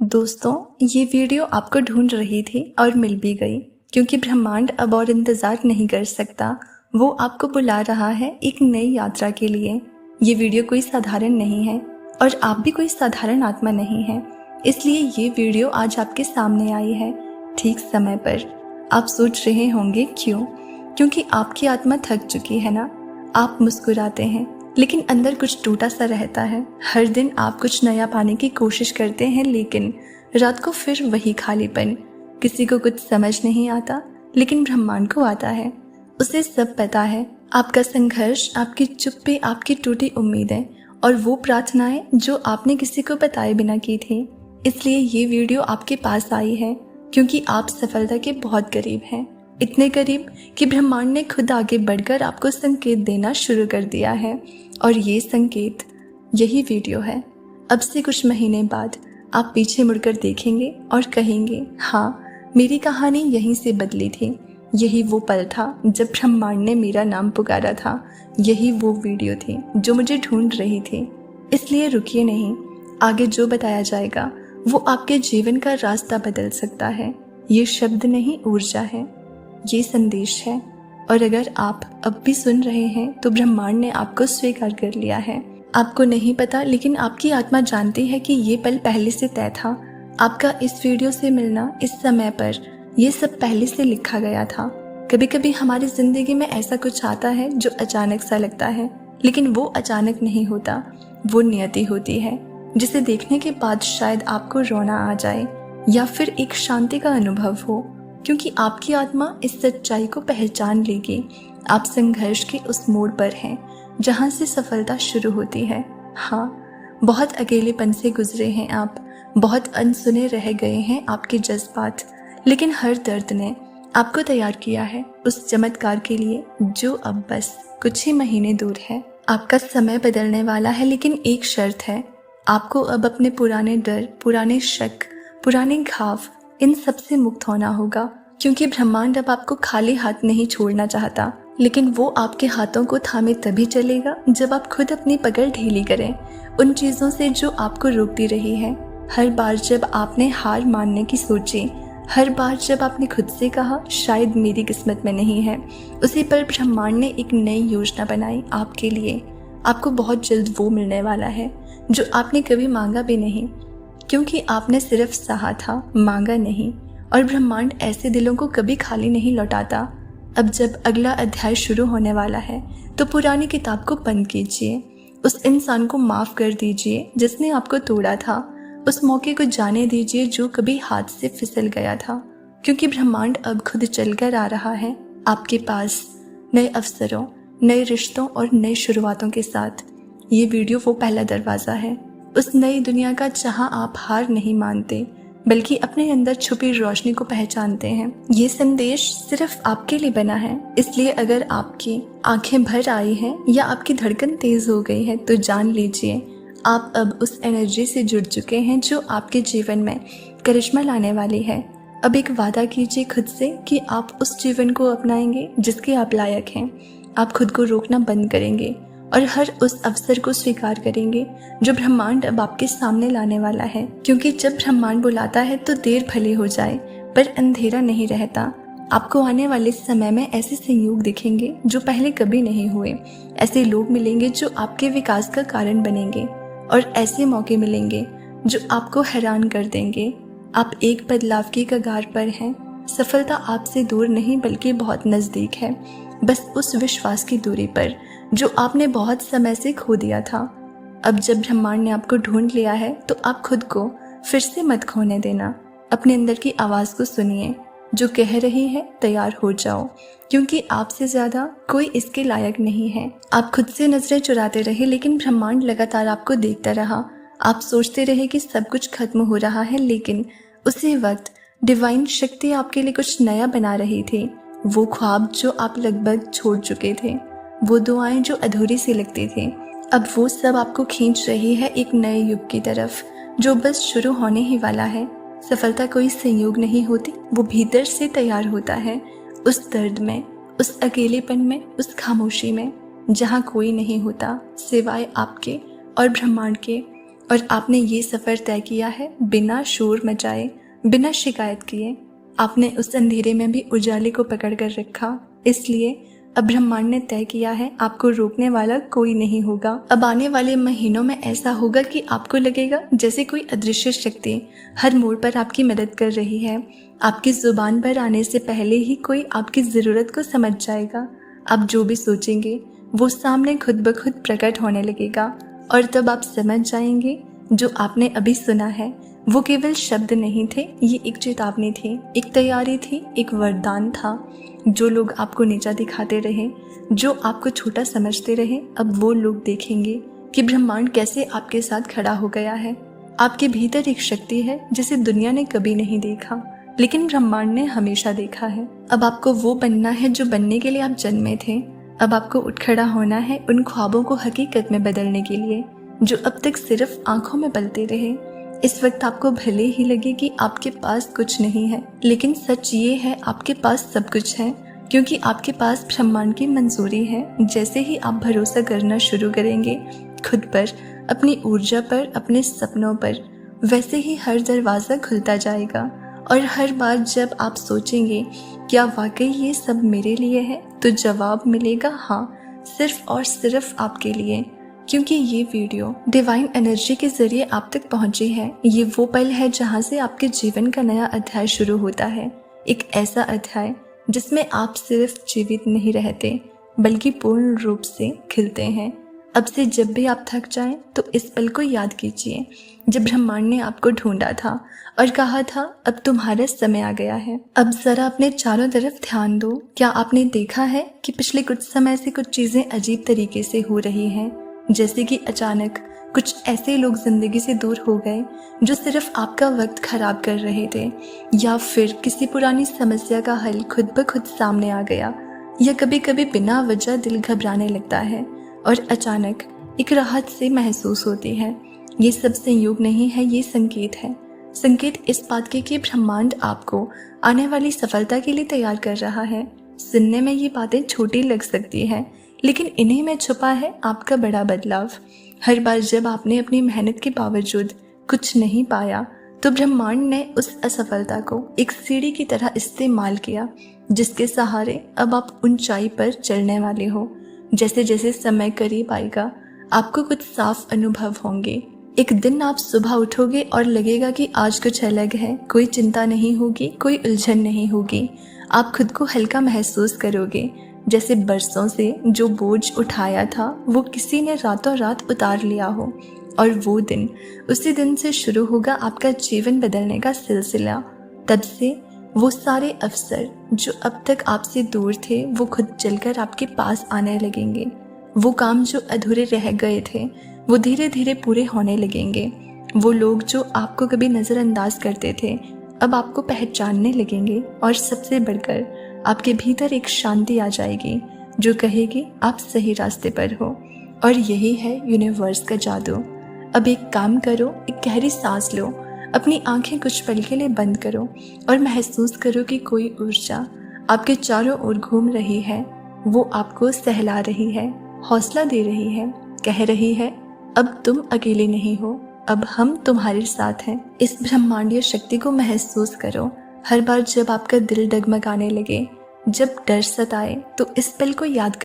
दोस्तों, ये वीडियो आपको ढूंढ रही थी और मिल भी गई, क्योंकि ब्रह्मांड अब और इंतज़ार नहीं कर सकता। वो आपको बुला रहा है एक नई यात्रा के लिए। ये वीडियो कोई साधारण नहीं है और आप भी कोई साधारण आत्मा नहीं है, इसलिए ये वीडियो आज आपके सामने आई है ठीक समय पर। आप सोच रहे होंगे क्यों? क्योंकि आपकी आत्मा थक चुकी है ना। आप मुस्कुराते हैं लेकिन अंदर कुछ टूटा सा रहता है। हर दिन आप कुछ नया पाने की कोशिश करते हैं, लेकिन रात को फिर वही खालीपन। किसी को कुछ समझ नहीं आता, लेकिन ब्रह्मांड को आता है। उसे सब पता है, आपका संघर्ष, आपकी चुप्पी, आपकी टूटी उम्मीदें और वो प्रार्थनाएं जो आपने किसी को बताए बिना की थी। इसलिए ये वीडियो आपके पास आई है क्योंकि आप सफलता के बहुत करीब हैं। इतने करीब कि ब्रह्मांड ने खुद आगे बढ़कर आपको संकेत देना शुरू कर दिया है। और ये संकेत, यही वीडियो है। अब से कुछ महीने बाद आप पीछे मुड़कर देखेंगे और कहेंगे, हाँ, मेरी कहानी यहीं से बदली थी। यही वो पल था जब ब्रह्मांड ने मेरा नाम पुकारा था। यही वो वीडियो थी जो मुझे ढूंढ रही थी। इसलिए रुकिए नहीं, आगे जो बताया जाएगा वो आपके जीवन का रास्ता बदल सकता है। ये शब्द नहीं, ऊर्जा है, ये संदेश है। और अगर आप अब भी सुन रहे हैं तो ब्रह्मांड ने आपको स्वीकार कर लिया है। आपको नहीं पता, लेकिन आपकी आत्मा जानती है कि ये पल पहले से तय था। आपका इस वीडियो से मिलना, इस समय पर, ये सब पहले से लिखा गया था। कभी कभी हमारी जिंदगी में ऐसा कुछ आता है जो अचानक सा लगता है, लेकिन वो अचानक नहीं होता, वो नियति होती है, जिसे देखने के बाद शायद आपको रोना आ जाए या फिर एक शांति का अनुभव हो, क्योंकि आपकी आत्मा इस सच्चाई को पहचान लेगी। आप संघर्ष के उस मोड़ पर हैं जहां से सफलता शुरू होती है। हाँ, बहुत अकेलेपन से गुजरे हैं आप, बहुत अनसुने रह गए हैं आपके जज्बात, लेकिन हर दर्द ने आपको तैयार किया है उस चमत्कार के लिए जो अब बस कुछ ही महीने दूर है। आपका समय बदलने वाला है, लेकिन एक शर्त है, आपको अब अपने पुराने डर, पुराने शक, पुराने घाव, इन सब से मुक्त होना होगा। क्योंकि ब्रह्मांड अब आपको खाली हाथ नहीं छोड़ना चाहता, लेकिन वो आपके हाथों को थामे तभी चलेगा जब आप खुद अपनी पकड़ ढीली करें उन चीज़ों से जो आपको रोकती रही है। हर बार जब आपने हार मानने की सोची, हर बार जब आपने खुद से कहा शायद मेरी किस्मत में नहीं है, उसी पर ब्रह्मांड ने एक नई योजना बनाई आपके लिए। आपको बहुत जल्द वो मिलने वाला है जो आपने कभी मांगा भी नहीं, क्योंकि आपने सिर्फ सहा था, मांगा नहीं। और ब्रह्मांड ऐसे दिलों को कभी खाली नहीं लौटाता। अब जब अगला अध्याय शुरू होने वाला है तो पुरानी किताब को बंद कीजिए, उस इंसान को माफ कर दीजिए जिसने आपको तोड़ा था, उस मौके को जाने दीजिए जो कभी हाथ से फिसल गया था, क्योंकि ब्रह्मांड अब खुद चलकर आ रहा है आपके पास नए अवसरों, नए रिश्तों और नई शुरुआतों के साथ। ये वीडियो वो पहला दरवाज़ा है उस नई दुनिया का जहां आप हार नहीं मानते, बल्कि अपने अंदर छुपी रोशनी को पहचानते हैं। ये संदेश सिर्फ आपके लिए बना है, इसलिए अगर आपकी आंखें भर आई हैं या आपकी धड़कन तेज हो गई है तो जान लीजिए आप अब उस एनर्जी से जुड़ चुके हैं जो आपके जीवन में करिश्मा लाने वाली है। अब एक वादा कीजिए खुद से कि आप उस जीवन को अपनाएंगे जिसके आप लायक हैं। आप खुद को रोकना बंद करेंगे और हर उस अवसर को स्वीकार करेंगे जो ब्रह्मांड अब आपके सामने लाने वाला है। क्योंकि जब ब्रह्मांड बुलाता है तो देर भले हो जाए पर अंधेरा नहीं रहता। आपको आने वाले समय में ऐसे संयोग दिखेंगे जो पहले कभी नहीं हुए। ऐसे लोग मिलेंगे जो आपके विकास का कारण बनेंगे और ऐसे मौके मिलेंगे जो आपको हैरान कर देंगे। आप एक बदलाव की कगार पर हैं। सफलता आपसे दूर नहीं बल्कि बहुत नज़दीक है, बस उस विश्वास की दूरी पर जो आपने बहुत समय से खो दिया था। अब जब ब्रह्मांड ने आपको ढूंढ लिया है तो आप खुद को फिर से मत खोने देना। अपने अंदर की आवाज़ को सुनिए जो कह रही है, तैयार हो जाओ, क्योंकि आपसे ज़्यादा कोई इसके लायक नहीं है। आप खुद से नजरें चुराते रहे, लेकिन ब्रह्मांड लगातार आपको देखता रहा। आप सोचते रहे कि सब कुछ खत्म हो रहा है, लेकिन उसी वक्त डिवाइन शक्ति आपके लिए कुछ नया बना रही थी। वो ख्वाब जो आप लगभग छोड़ चुके थे, वो दुआएं जो अधूरी सी लगती थी, अब वो सब आपको खींच रही है एक नए युग की तरफ जो बस शुरू होने ही वाला है। सफलता कोई संयोग नहीं होती, वो भीतर से तैयार होता है, उस दर्द में, उस अकेलेपन में, उस खामोशी में, जहाँ कोई नहीं होता सिवाय आपके और ब्रह्मांड के। और आपने ये सफ़र तय किया है बिना शोर मचाए, बिना शिकायत किए। आपने उस अंधेरे में भी उजाले को पकड़ कर रखा। इसलिए अब ब्रह्मांड ने तय किया है आपको रोकने वाला कोई नहीं होगा। अब आने वाले महीनों में ऐसा होगा कि आपको लगेगा जैसे कोई अदृश्य शक्ति हर मोड़ पर आपकी मदद कर रही है। आपकी जुबान पर आने से पहले ही कोई आपकी ज़रूरत को समझ जाएगा। आप जो भी सोचेंगे वो सामने खुद ब खुद प्रकट होने लगेगा और तब आप समझ जाएंगे जो आपने अभी सुना है वो केवल शब्द नहीं थे, ये एक चेतावनी थी, एक तैयारी थी, एक वरदान था। जो लोग आपको नीचा दिखाते रहे, जो आपको छोटा समझते रहे, अब वो लोग देखेंगे कि ब्रह्मांड कैसे आपके साथ खड़ा हो गया है। आपके भीतर एक शक्ति है जिसे दुनिया ने कभी नहीं देखा, लेकिन ब्रह्मांड ने हमेशा देखा है। अब आपको वो बनना है जो बनने के लिए आप जन्मे थे। अब आपको उठ खड़ा होना है उन ख्वाबों को हकीकत में बदलने के लिए जो अब तक सिर्फ आंखों में पलते रहे। इस वक्त आपको भले ही लगे कि आपके पास कुछ नहीं है, लेकिन सच ये है आपके पास सब कुछ है, क्योंकि आपके पास ब्रह्मांड की मंजूरी है। जैसे ही आप भरोसा करना शुरू करेंगे खुद पर, अपनी ऊर्जा पर, अपने सपनों पर, वैसे ही हर दरवाज़ा खुलता जाएगा। और हर बार जब आप सोचेंगे क्या वाकई ये सब मेरे लिए है, तो जवाब मिलेगा हाँ, सिर्फ और सिर्फ आपके लिए। क्योंकि ये वीडियो डिवाइन एनर्जी के जरिए आप तक पहुंची है। ये वो पल है जहां से आपके जीवन का नया अध्याय शुरू होता है। एक ऐसा अध्याय जिसमें आप सिर्फ जीवित नहीं रहते बल्कि पूर्ण रूप से खिलते हैं। अब से जब भी आप थक जाएं तो इस पल को याद कीजिए जब ब्रह्मांड ने आपको ढूंढा था और कहा था अब तुम्हारा समय आ गया है। अब जरा अपने चारों तरफ ध्यान दो। क्या आपने देखा है कि पिछले कुछ समय से कुछ चीजें अजीब तरीके से हो रही हैं, जैसे कि अचानक कुछ ऐसे लोग जिंदगी से दूर हो गए जो सिर्फ आपका वक्त खराब कर रहे थे, या फिर किसी पुरानी समस्या का हल खुद ब खुद सामने आ गया, या कभी कभी बिना वजह दिल घबराने लगता है और अचानक एक राहत से महसूस होती है। ये सब संयोग नहीं है, ये संकेत है। संकेत इस बात के कि ब्रह्मांड आपको आने वाली सफलता के लिए तैयार कर रहा है। सुनने में ये बातें छोटी लग सकती हैं, लेकिन इन्हीं में छुपा है आपका बड़ा बदलाव। हर बार जब आपने अपनी मेहनत के बावजूद कुछ नहीं पाया तो ब्रह्मांड ने उस असफलता को एक सीढ़ी की तरह इस्तेमाल किया, जिसके सहारे अब आप ऊंचाई पर चलने वाले हो। जैसे जैसे समय करीब आएगा आपको कुछ साफ अनुभव होंगे। एक दिन आप सुबह उठोगे और लगेगा कि आज कुछ अलग है। कोई चिंता नहीं होगी, कोई उलझन नहीं होगी। आप खुद को हल्का महसूस करोगे, जैसे बरसों से जो बोझ उठाया था वो किसी ने रातों रात उतार लिया हो। और वो दिन उसी दिन से शुरू होगा आपका जीवन बदलने का सिलसिला। तब से वो सारे अवसर जो अब तक आपसे दूर थे वो खुद चलकर आपके पास आने लगेंगे। वो काम जो अधूरे रह गए थे वो धीरे धीरे पूरे होने लगेंगे। वो लोग जो आपको कभी नज़रअंदाज करते थे अब आपको पहचानने लगेंगे। और सबसे बढ़कर आपके भीतर एक शांति आ जाएगी जो कहेगी आप सही रास्ते पर हो। और यही है यूनिवर्स का जादू। अब एक काम करो, एक गहरी सांस लो, अपनी आंखें कुछ पल के लिए बंद करो और महसूस करो कि कोई ऊर्जा आपके चारों ओर घूम रही है। वो आपको सहला रही है, हौसला दे रही है, कह रही है अब तुम अकेले नहीं हो, अब हम तुम्हारे साथ हैं। इस ब्रह्मांडीय शक्ति को महसूस करो। हर बार जब आपका दिल डगमगाने लगे, जब डर सताए, तो इस पल को याद